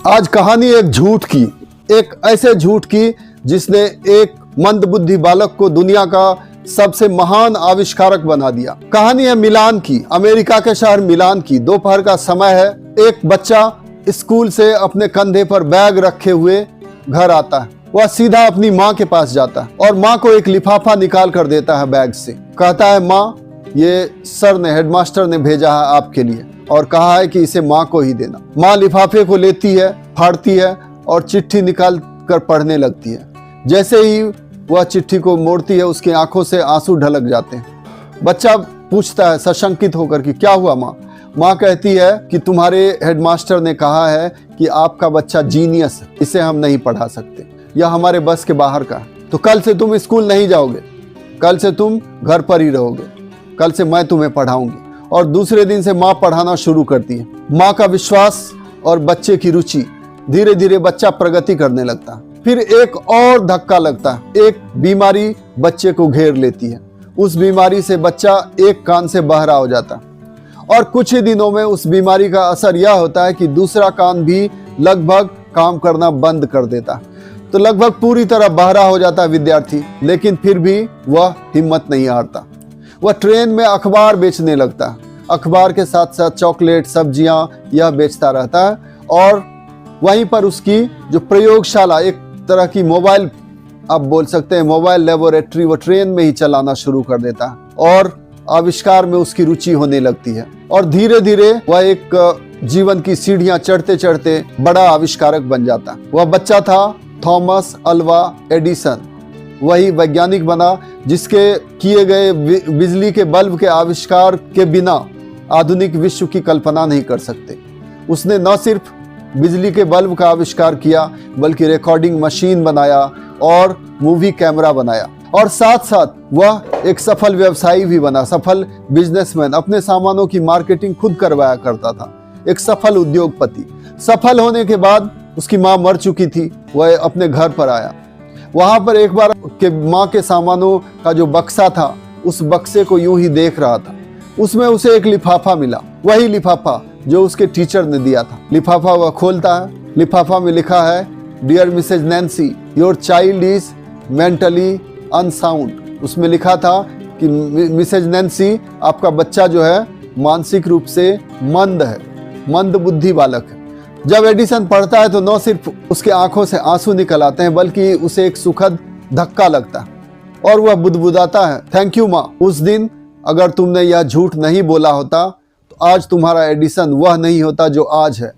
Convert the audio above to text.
आज कहानी एक झूठ की, एक ऐसे झूठ की जिसने एक मंदबुद्धि बालक को दुनिया का सबसे महान आविष्कारक बना दिया। कहानी है मिलान की, अमेरिका के शहर मिलान की। दोपहर का समय है। एक बच्चा स्कूल से अपने कंधे पर बैग रखे हुए घर आता है। वह सीधा अपनी माँ के पास जाता है और माँ को एक लिफाफा निकाल कर देता है बैग से। कहता है, माँ, ये सर ने, हेडमास्टर ने भेजा है आपके लिए और कहा है कि इसे माँ को ही देना। माँ लिफाफे को लेती है, फाड़ती है और चिट्ठी निकाल कर पढ़ने लगती है। जैसे ही वह चिट्ठी को मोड़ती है, उसकी आंखों से आंसू ढलक जाते हैं। बच्चा पूछता है सशंकित होकर कि क्या हुआ माँ? माँ कहती है कि तुम्हारे हेडमास्टर ने कहा है कि आपका बच्चा जीनियस है, इसे हम नहीं पढ़ा सकते, यह हमारे बस के बाहर का है। तो कल से तुम स्कूल नहीं जाओगे, कल से तुम घर पर ही रहोगे, कल से मैं तुम्हें पढ़ाऊंगी। और दूसरे दिन से माँ पढ़ाना शुरू करती है। माँ का विश्वास और बच्चे की रुचि, धीरे धीरे बच्चा प्रगति करने लगता। फिर एक और धक्का लगता है। एक बीमारी बच्चे को घेर लेती है। उस बीमारी से बच्चा एक कान से बहरा हो जाता और कुछ ही दिनों में उस बीमारी का असर यह होता है कि दूसरा कान भी लगभग काम करना बंद कर देता। तो लगभग पूरी तरह बहरा हो जाता है विद्यार्थी, लेकिन फिर भी वह हिम्मत नहीं हारता। वह ट्रेन में अखबार बेचने लगता है। अखबार के साथ साथ चॉकलेट, सब्जियां यह बेचता रहता है। और वहीं पर उसकी जो प्रयोगशाला, एक तरह की मोबाइल, आप बोल सकते हैं मोबाइल लेबोरेटरी, वो ट्रेन में ही चलाना शुरू कर देता है और आविष्कार में उसकी रुचि होने लगती है। और धीरे धीरे वह एक जीवन की सीढ़ियां चढ़ते चढ़ते बड़ा आविष्कारक बन जाता। वह बच्चा था थॉमस अल्वा एडिसन। वही वैज्ञानिक बना जिसके किए गए बिजली के बल्ब के आविष्कार के बिना आधुनिक विश्व की कल्पना नहीं कर सकते। उसने न सिर्फ बिजली के बल्ब का आविष्कार किया, बल्कि रिकॉर्डिंग मशीन बनाया और मूवी कैमरा बनाया। और साथ साथ वह एक सफल व्यवसायी भी बना, सफल बिजनेसमैन। अपने सामानों की मार्केटिंग खुद करवाया करता था, एक सफल उद्योगपति। सफल होने के बाद उसकी माँ मर चुकी थी। वह अपने घर पर आया। वहां पर एक बार के माँ के सामानों का जो बक्सा था, उस बक्से को यूं ही देख रहा था। उसमें उसे एक लिफाफा मिला, वही लिफाफा जो उसके टीचर ने दिया था। लिफाफा वह खोलता है। लिफाफा में लिखा है, dear Mrs Nancy, your child is mentally unsound. उसमें लिखा था कि मिसेज नैन्सी, आपका बच्चा जो है मानसिक रूप से मंद है, मंद बुद्धि बालक है। जब एडिसन पढ़ता है तो न सिर्फ उसके आंखों से आंसू निकल आते हैं, बल्कि उसे एक सुखद धक्का लगता है और वह बुदबुदाता है, थैंक यू माँ, उस दिन अगर तुमने यह झूठ नहीं बोला होता तो आज तुम्हारा एडिसन वह नहीं होता जो आज है।